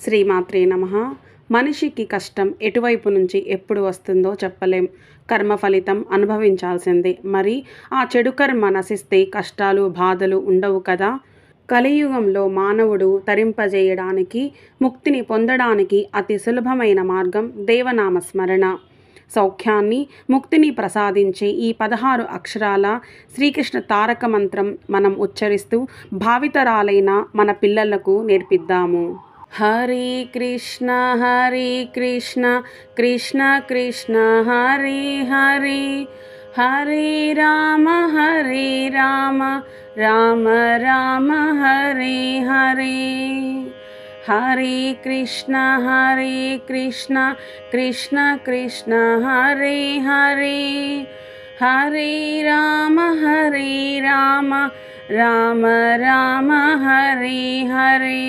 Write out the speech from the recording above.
శ్రీమాత్రే నమః. మనిషికి కష్టం ఎటువైపు నుంచి ఎప్పుడు వస్తుందో చెప్పలేం. కర్మ ఫలితం అనుభవించాల్సిందే. మరి ఆ చెడు కర్మ నశిస్తే కష్టాలు, బాధలు ఉండవు కదా! కలియుగంలో మానవుడు తరింపజేయడానికి, ముక్తిని పొందడానికి అతి సులభమైన మార్గం దేవనామ స్మరణ. సౌఖ్యాన్ని, ముక్తిని ప్రసాదించే ఈ 16 అక్షరాల శ్రీకృష్ణ తారక మంత్రం మనం ఉచ్చరిస్తూ భావితరాలైన మన పిల్లలకు నేర్పిద్దాము. హరే కృష్ణ కృష్ణ కృష్ణ హరే హరే, హరే రామ రామ రామ హరే హరే. హరే కృష్ణ కృష్ణ కృష్ణ హరే హరే, హరే రామ రామ రామ హరే హరే.